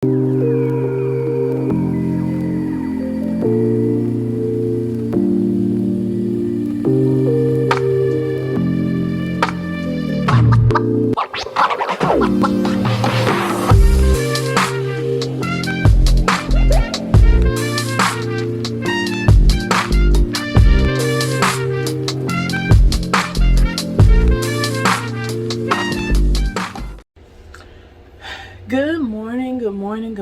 Good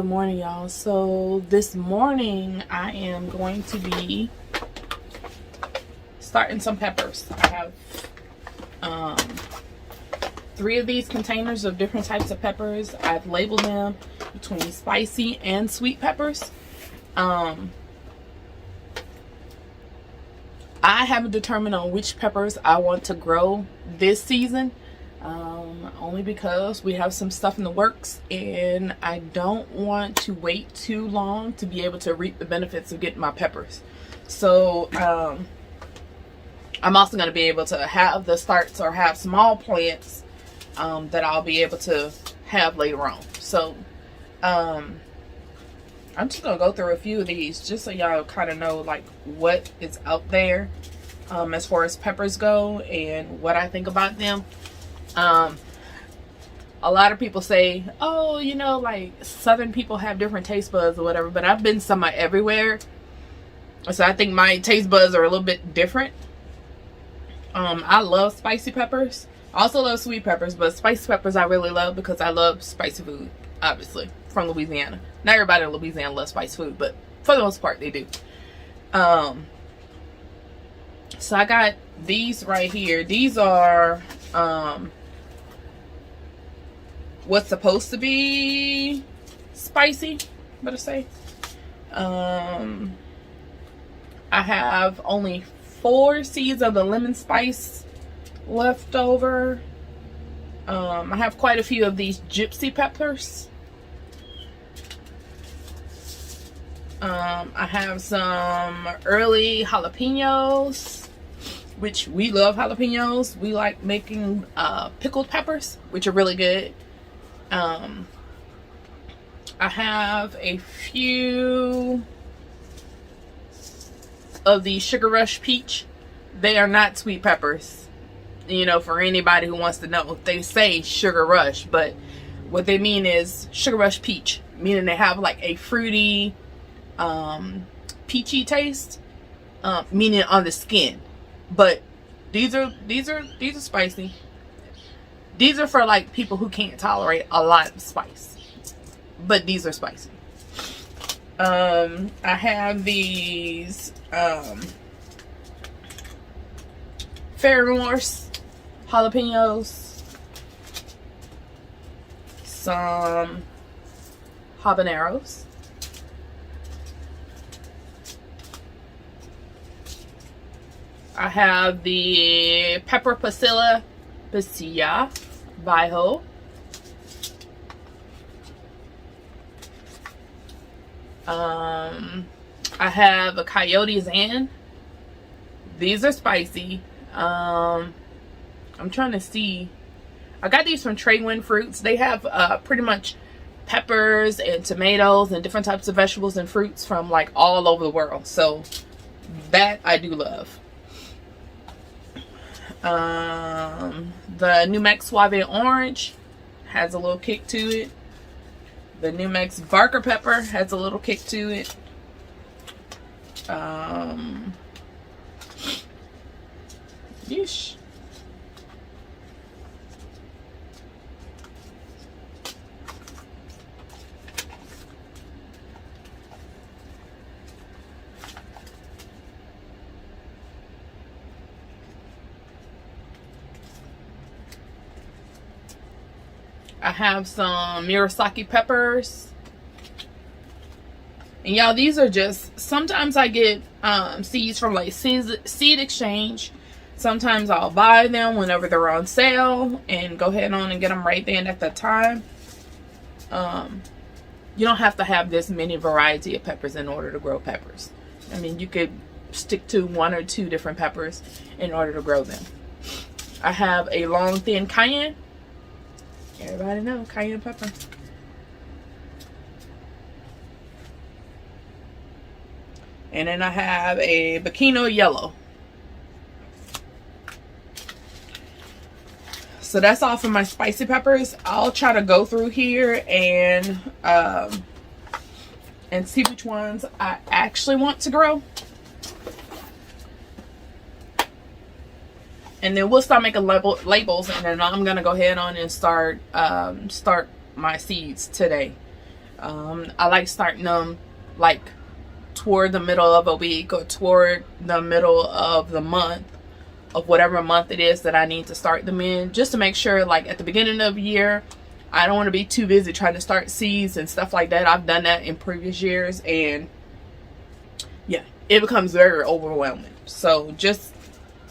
morning, y'all. So this morning I am going to be starting some peppers. I have 3 of these containers of different types of peppers. I've labeled them between spicy and sweet peppers. I haven't determined on which peppers I want to grow this season. Only because we have some stuff in the works and I don't want to wait too long to be able to reap the benefits of getting my peppers. So I'm also going to be able to have the starts or have small plants that I'll be able to have later on. So I'm just going to go through a few of these just so y'all kind of know like what is out there as far as peppers go and what I think about them. A lot of people say, oh, you know, like southern people have different taste buds or whatever, but I've been somewhere everywhere, so I think my taste buds are a little bit different. I love spicy peppers. I also love sweet peppers, but spicy peppers I really love because I love spicy food, obviously, from Louisiana. Not everybody in Louisiana loves spicy food, but for the most part they do. So I got these right here. These are what's supposed to be spicy, better say. I have only 4 seeds of the lemon spice left over. I have quite a few of these gypsy peppers. I have some early jalapenos, which we love jalapenos. We like making pickled peppers, which are really good. I have a few of the Sugar Rush peach. They are not sweet peppers. You know, for anybody who wants to know, they say Sugar Rush, but what they mean is Sugar Rush peach, meaning they have like a fruity, peachy taste, meaning on the skin. But these are spicy. These are for like people who can't tolerate a lot of spice, but these are spicy. I have these Ferromorse jalapenos, some habaneros, I have the pepper pasilla Biho. I have a Coyote Zan. These are spicy. I'm trying to see. I got these from Tradewind Fruits. They have pretty much peppers and tomatoes and different types of vegetables and fruits from like all over the world. So that I do love. The New Mex Suave Orange has a little kick to it. The New Mex Barker Pepper has a little kick to it. Yeesh. I have some Murasaki peppers. And y'all, these are just, sometimes I get seeds from like seed exchange. Sometimes I'll buy them whenever they're on sale and go ahead on and get them right then at that time. You don't have to have this many variety of peppers in order to grow peppers. I mean, you could stick to 1 or 2 different peppers in order to grow them. I have a long thin cayenne. Everybody know cayenne pepper. And then I have a Bikino yellow. So that's all for my spicy peppers. I'll try to go through here and see which ones I actually want to grow. And then we'll start making labels, and then I'm gonna go ahead on and start my seeds today. I like starting them like toward the middle of a week or toward the middle of the month of whatever month it is that I need to start them in, just to make sure, like at the beginning of the year, I don't want to be too busy trying to start seeds and stuff like that. I've done that in previous years, and yeah, it becomes very overwhelming. So just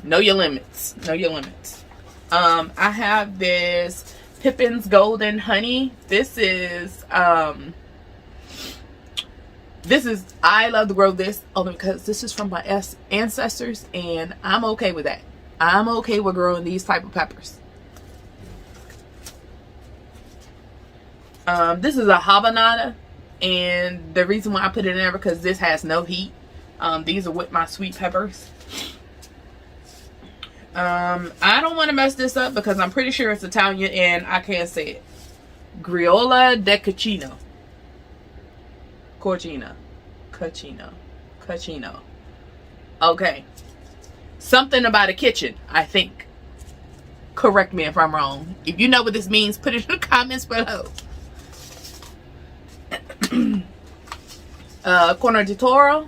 know your limits. Know your limits. I have this Pippin's Golden Honey. This is I love to grow this only because this is from my ancestors, and I'm okay with that. I'm okay with growing these type of peppers. This is a habanada, and the reason why I put it in there because this has no heat. These are with my sweet peppers. I don't want to mess this up because I'm pretty sure it's Italian and I can't say it. Griola de Cucino. Cucino. Okay. Something about a kitchen, I think. Correct me if I'm wrong. If you know what this means, put it in the comments below. Corno di Toro.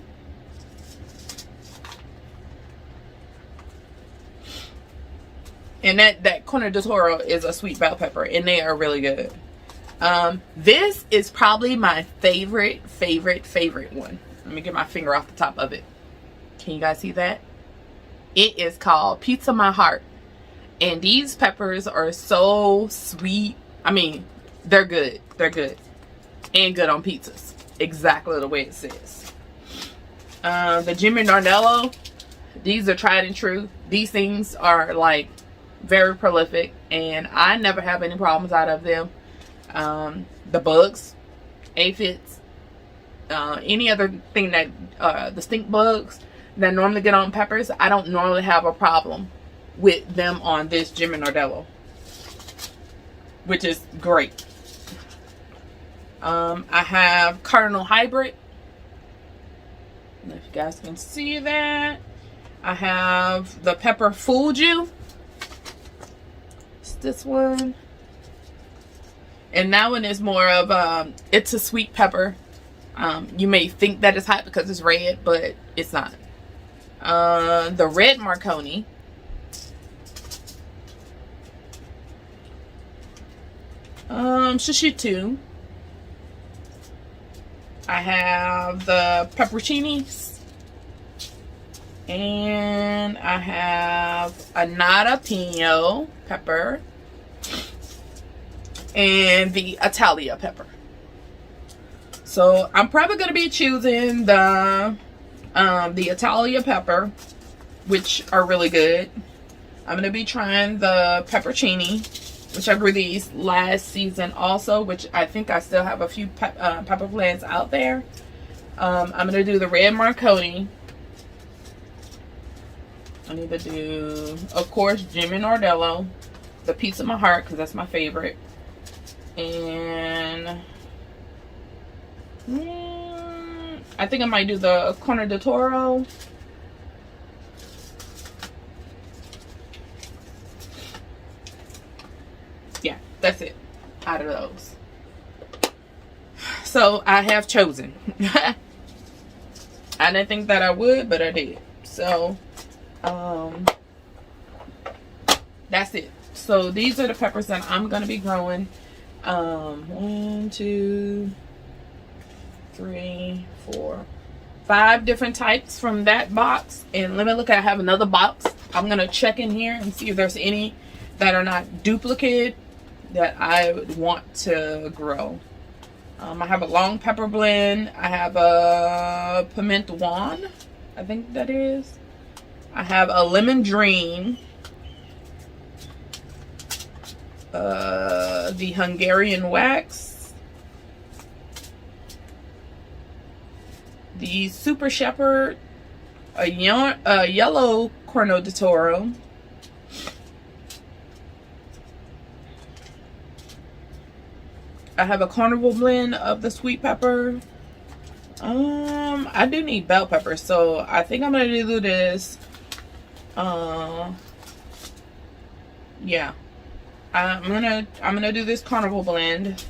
And that Corno di Toro is a sweet bell pepper, and they are really good. This is probably my favorite one. Let me get my finger off the top of it. Can you guys see that? It is called Pizza My Heart. And these peppers are so sweet. I mean, they're good. They're good. And good on pizzas. Exactly the way it says. The Jimmy Nardello. These are tried and true. These things are like very prolific, and I never have any problems out of them. The bugs, aphids, any other thing that the stink bugs that normally get on peppers, I don't normally have a problem with them on this Jimmy Nardello, which is great. I have Cardinal Hybrid. I don't know if you guys can see that. I have the Pepper Fooled You. It's this one. And that one is more of it's a sweet pepper. You may think that it's hot because it's red, but it's not. The red Marconi. Shishito. I have the pepperoncinis. And I have a Nata Pino pepper. And the Italia pepper. So I'm probably going to be choosing the Italia pepper, which are really good. I'm going to be trying the pepperoncini, which I grew these last season also, which I think I still have a few pepper plants out there. I'm going to do the red Marconi. I need to do, of course, Jimmy Nardello, the Pizza My Heart, because that's my favorite. And I think I might do the Corno di Toro. Yeah, that's it out of those. So I have chosen. I didn't think that I would, but I did. So that's it. So these are the peppers that I'm going to be growing. 1, 2, 3, 4, 5 different types from that box. And let me look, I have another box. I'm going to check in here and see if there's any that are not duplicate that I would want to grow. I have a long pepper blend. I have a pimento one, I think that is. I have a lemon dream. The Hungarian wax. the Super Shepherd, a yellow Corno de Toro, I have a carnival blend of the sweet pepper. I do need bell pepper, so I think I'm gonna do this. Yeah, I'm gonna do this carnival blend,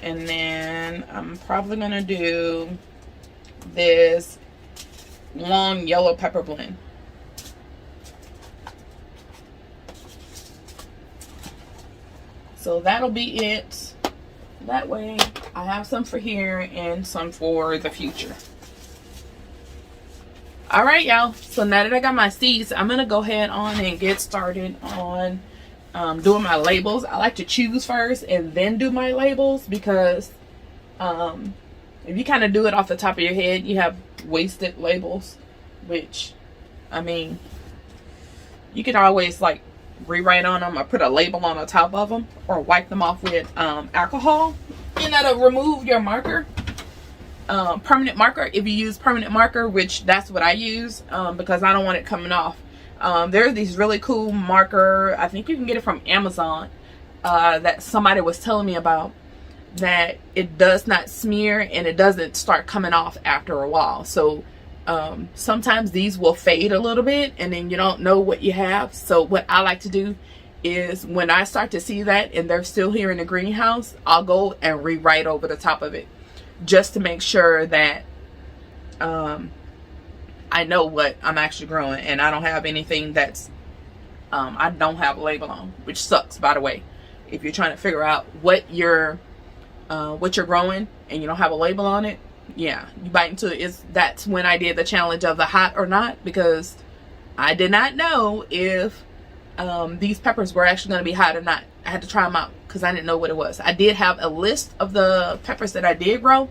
and then I'm probably gonna do this long yellow pepper blend. So that'll be it. That way I have some for here and some for the future. All right, y'all. So now that I got my seeds, I'm going to go ahead on and get started on doing my labels. I like to choose first and then do my labels, because if you kind of do it off the top of your head, you have wasted labels, which, I mean, you can always like rewrite on them or put a label on the top of them or wipe them off with alcohol, and that'll remove your marker, permanent marker, if you use permanent marker, which that's what I use, because I don't want it coming off. There are these really cool marker, I think you can get it from Amazon, that somebody was telling me about, that it does not smear and it doesn't start coming off after a while. So sometimes these will fade a little bit and then you don't know what you have. So what I like to do is, when I start to see that and they're still here in the greenhouse, I'll go and rewrite over the top of it, just to make sure that I know what I'm actually growing, and I don't have anything that's I don't have a label on, which sucks, by the way. If you're trying to figure out what you're growing and you don't have a label on it, yeah, you bite into it. That's when I did the challenge of the hot or not, because I did not know if these peppers were actually going to be hot or not. I had to try them out because I didn't know what it was. I did have a list of the peppers that I did grow,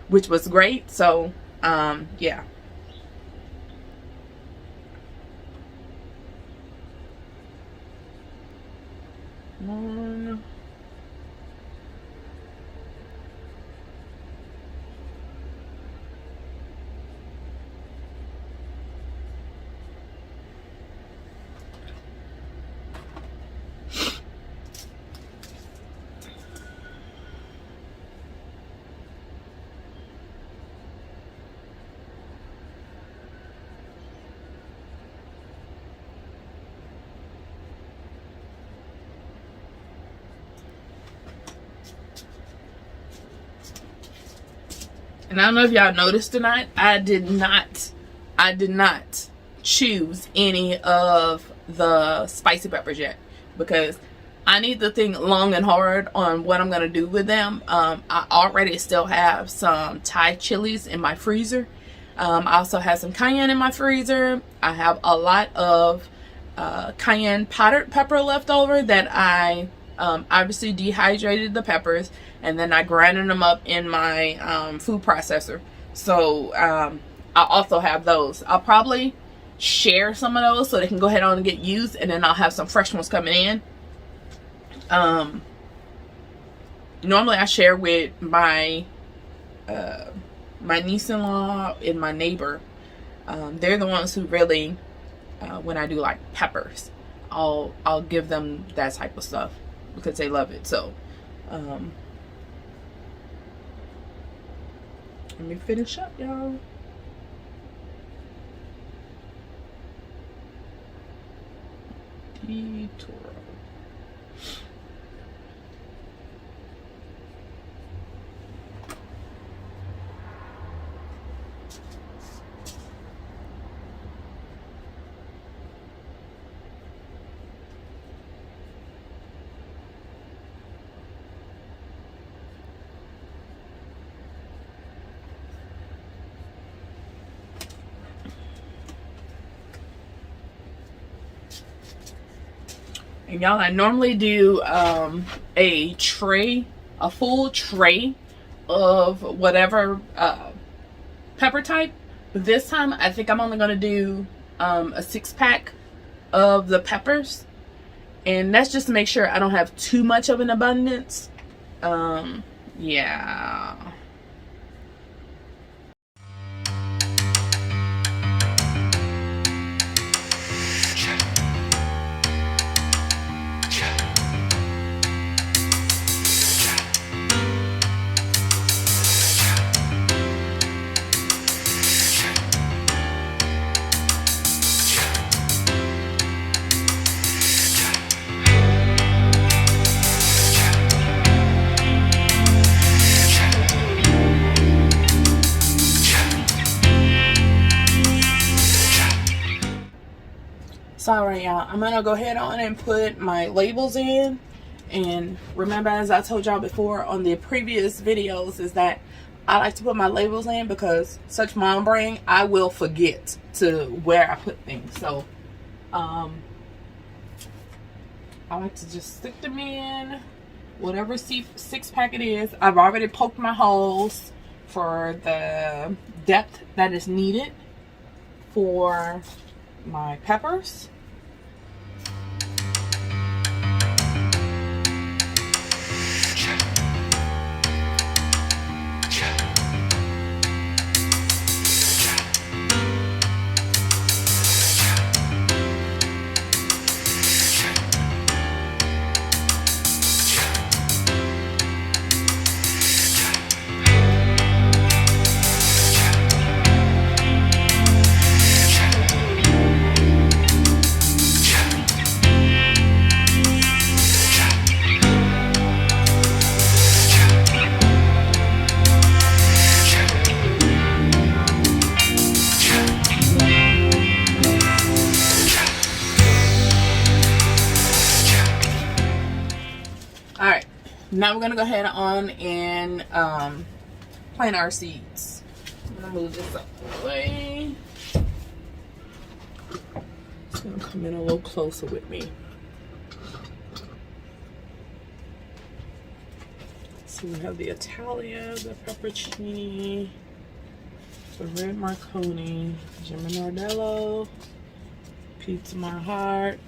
which was great. So yeah. And I don't know if y'all noticed or not, I did not choose any of the spicy peppers yet, because I need to think long and hard on what I'm going to do with them. I already still have some Thai chilies in my freezer. I also have some cayenne in my freezer. I have a lot of cayenne powdered pepper left over that I obviously dehydrated the peppers, and then I grinded them up in my food processor. So I also have those. I'll probably share some of those so they can go ahead on and get used, and then I'll have some fresh ones coming in. Normally I share with my my niece-in-law and my neighbor. They're the ones who really, when I do like peppers, I'll give them that type of stuff because they love it. So let me finish up, y'all. Detour. And y'all, I normally do a full tray of whatever pepper type. But this time, I think I'm only going to do a 6-pack of the peppers. And that's just to make sure I don't have too much of an abundance. Yeah. So alright y'all, I'm gonna go ahead on and put my labels in. And remember, as I told y'all before on the previous videos, is that I like to put my labels in because such mom brain, I will forget to where I put things. So I like to just stick them in whatever six pack it is. I've already poked my holes for the depth that is needed for my peppers. Alright, now we're gonna go ahead on and plant our seeds. I'm gonna move this up the way. It's gonna come in a little closer with me. So we have the Italia, the pepperoncini, the red Marconi, Gerome, Pizza My Heart,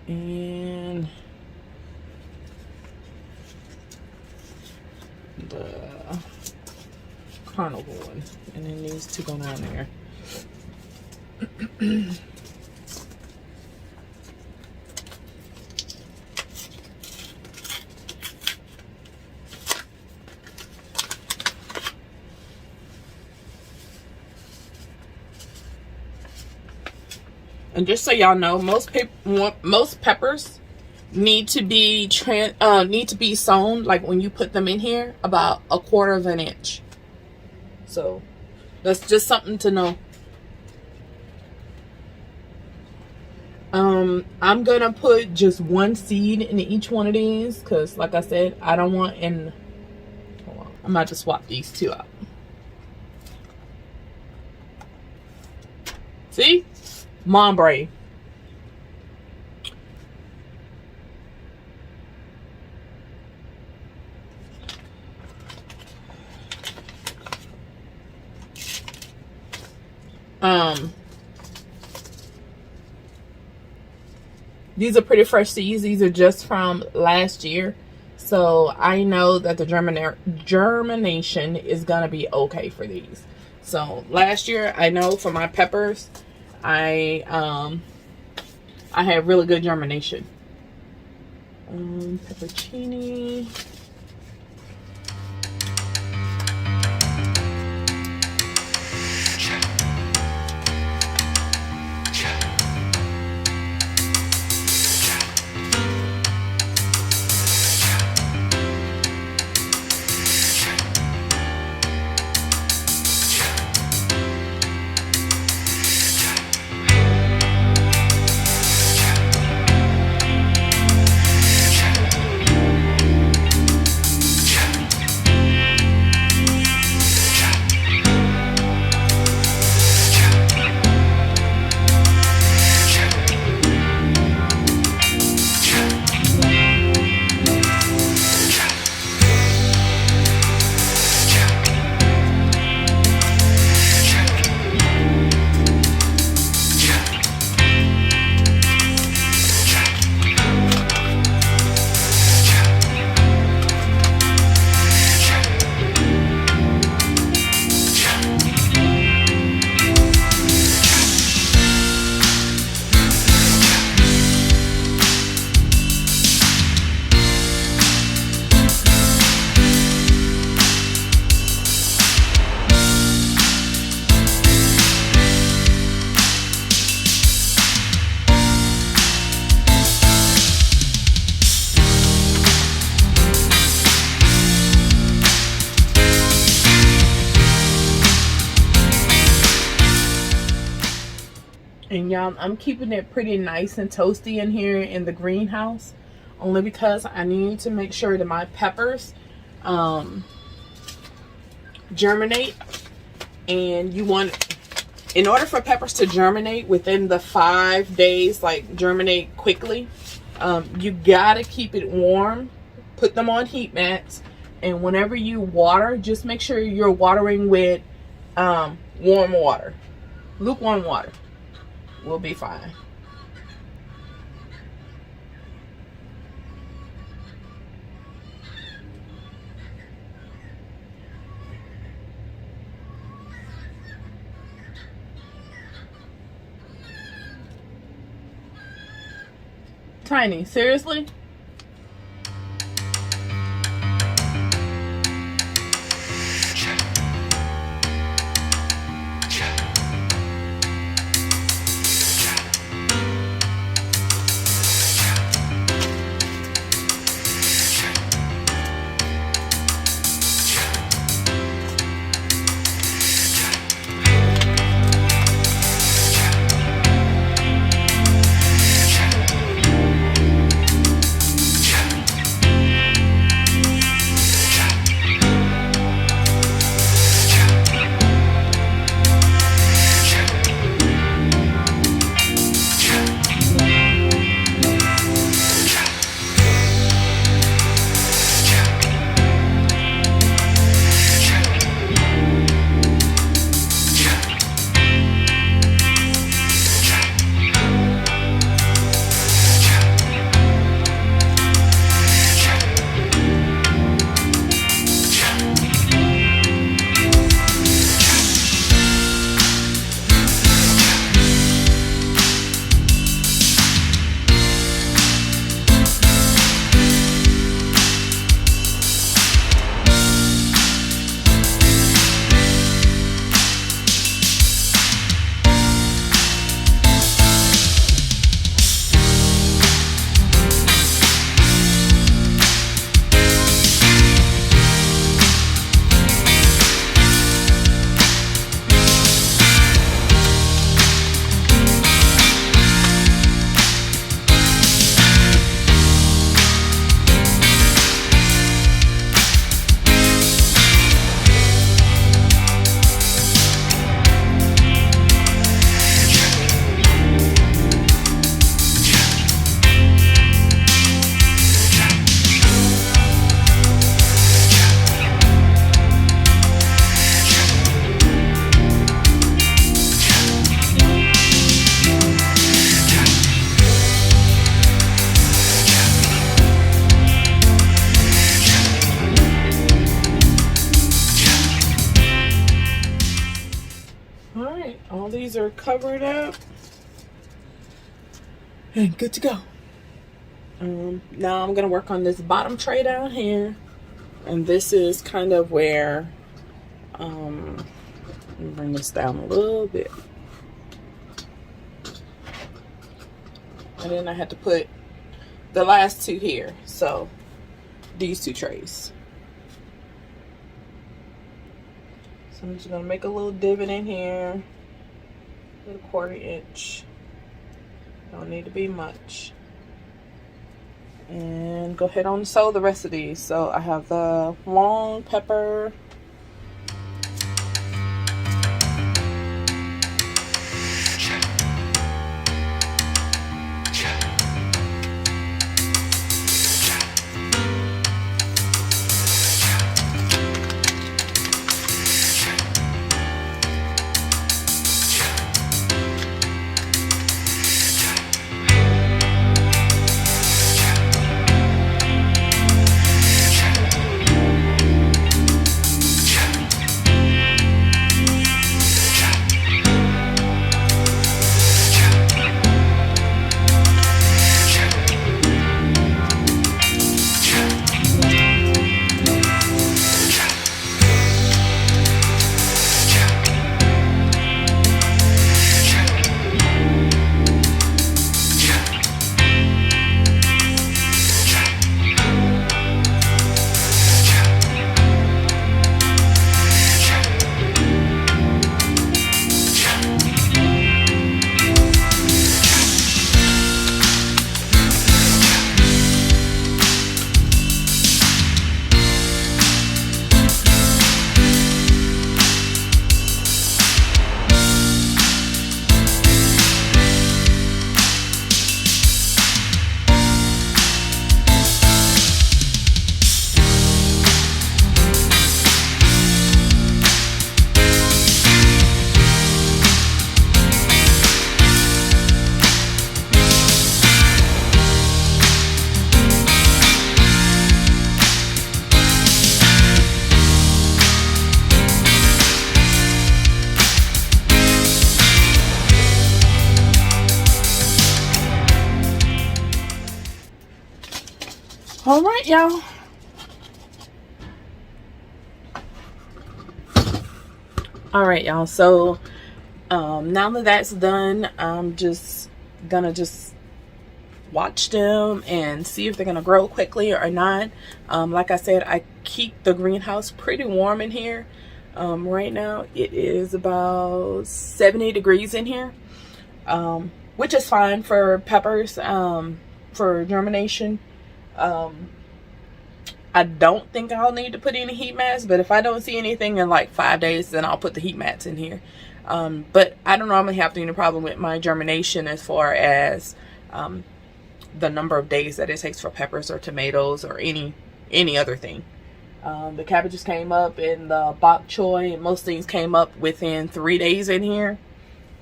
and the carnival one, and then these two going on there. And just so y'all know, most peppers need to be sown, like when you put them in here, about 1/4 of an inch. So that's just something to know. I'm gonna put just one seed in each one of these because, like I said, I don't want in. Hold on, I'm about to swap these two out. See, mom brain. These are pretty fresh seeds. These are just from last year. So I know that the germination is going to be okay for these. So last year, I know for my peppers, I had really good germination. Pepperoncini. And y'all, I'm keeping it pretty nice and toasty in here in the greenhouse, only because I need to make sure that my peppers germinate. And you want, in order for peppers to germinate within the 5 days, like germinate quickly, you gotta keep it warm. Put them on heat mats, and whenever you water, just make sure you're watering with warm water. Lukewarm water will be fine. Tiny, seriously? All these are covered up and good to go. Now I'm gonna work on this bottom tray down here, and this is kind of where let me bring this down a little bit, and then I had to put the last two here, so these two trays. So I'm just gonna make a little divot in here, a 1/4 inch. Don't need to be much. And go ahead on and sow the rest of these. So I have the long pepper. All right, y'all. All right, y'all. So now that that's done, I'm just gonna watch them and see if they're gonna grow quickly or not. Like I said, I keep the greenhouse pretty warm in here. Right now it is about 70 degrees in here, which is fine for peppers, for germination. I don't think I'll need to put any heat mats, but if I don't see anything in like 5 days, then I'll put the heat mats in here. But I don't normally have any problem with my germination as far as the number of days that it takes for peppers or tomatoes or any other thing. The cabbages came up and the bok choy and most things came up within 3 days in here.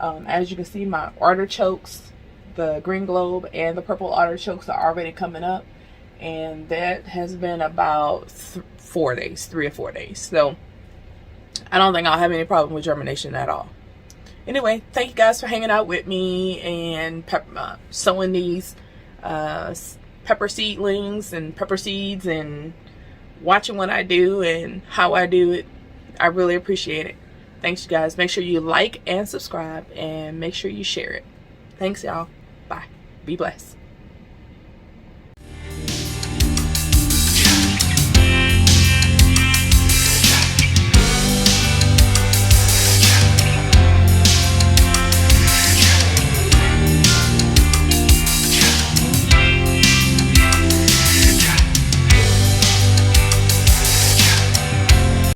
As you can see, my artichokes, the green globe and the purple artichokes are already coming up, and that has been about 4 days, 3 or 4 days. So I don't think I'll have any problem with germination at all. Anyway, thank you guys for hanging out with me and sowing these pepper seedlings and pepper seeds and watching what I do and how I do it. I really appreciate it. Thanks, you guys. Make sure you like and subscribe and make sure you share it. Thanks, y'all. Bye. Be blessed.